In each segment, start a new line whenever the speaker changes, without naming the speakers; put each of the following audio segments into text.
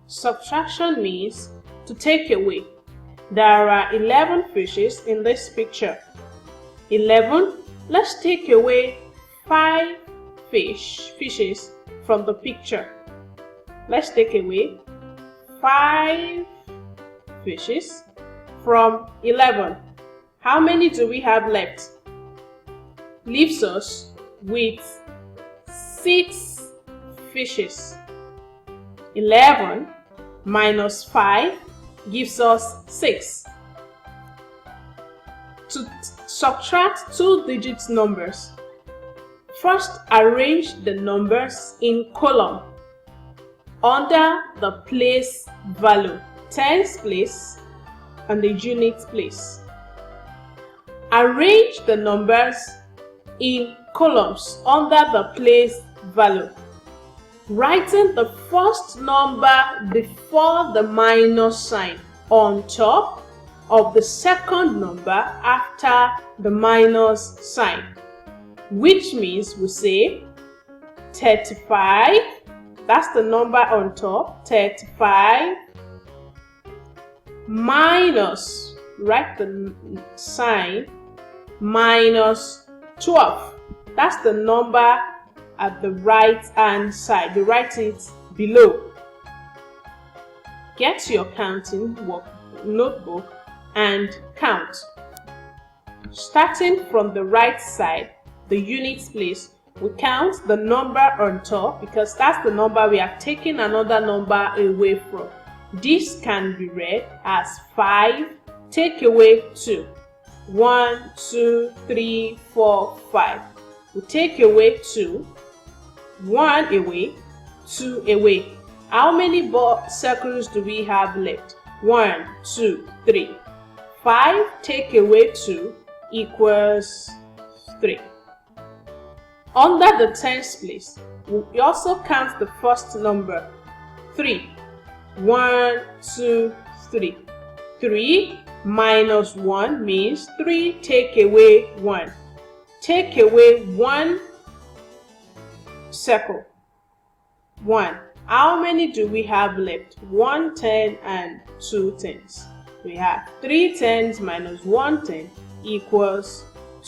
Subtraction means to take away. There are 11 fishes in this picture. 11. Let's take away 5 fishes from the picture. Let's take away 5 fishes from 11. How many do we have left? Leaves us with 6 fishes. 11 minus 5 gives us 6. To subtract 2-digit numbers, first arrange the numbers in column under the place value, tens place and the unit place. Arrange the numbers in columns under the place value, writing the first number before the minus sign on top of the second number after the minus sign, which means we say 35, that's the number on top, 35 minus, write the sign, minus 12, that's the number at the right hand side. You write it below. Get your counting notebook and count. Starting from the right side, the units place, we count the number on top because that's the number we are taking another number away from. This can be read as 5 take away 2. 1, 2, 3, 4, 5. We take away 2. 1 away, 2 away. How many circles do we have left? 1, 2, 3. 5 take away 2 equals 3. Under the tens place, we also count the first number, 3. 1, 2, 3. 3 minus 1 means 3 take away 1. Take away 1 circle. 1. How many do we have left? 1 10 and 2 tens. We have 3 tens minus 1 10 equals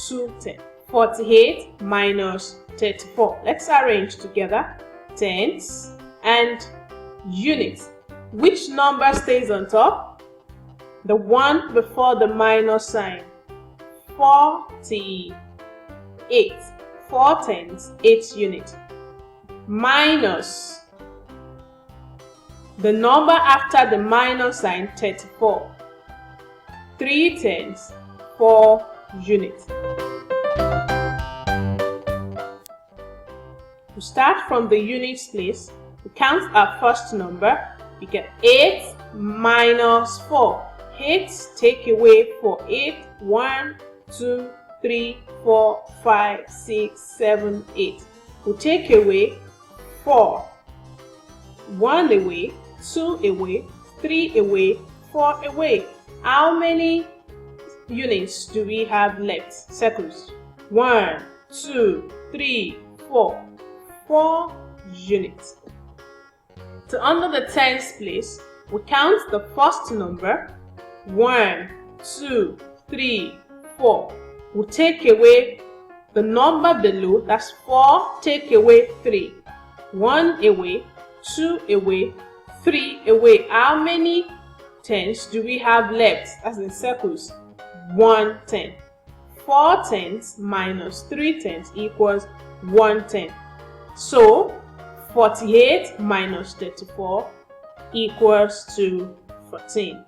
2 10. 48 minus 34. Let's arrange together tens and units. Which number stays on top? The one before the minus sign. 48. 4 tens, 8 units. Minus the number after the minus sign, 34. 3 tens, 4 units. To start from the units place, we count our first number. We get 8 minus 4. 8 take away 4. 8, 1, 2, 3, 4, 5, 6, 7, 8. We take away 4. 1 away, 2 away, 3 away, 4 away. How many units do we have left? Circles. 1, 2, 3, 4. 4 units. To under the tens place, we count the first number. 1, 2, 3, 4. We take away the number below, that's 4, take away 3. 1 away, 2 away, 3 away. How many tens do we have left? That's in circles. 1 10. 4 tens minus 3 tens equals 1 10. So 48 minus 34 equals to 14.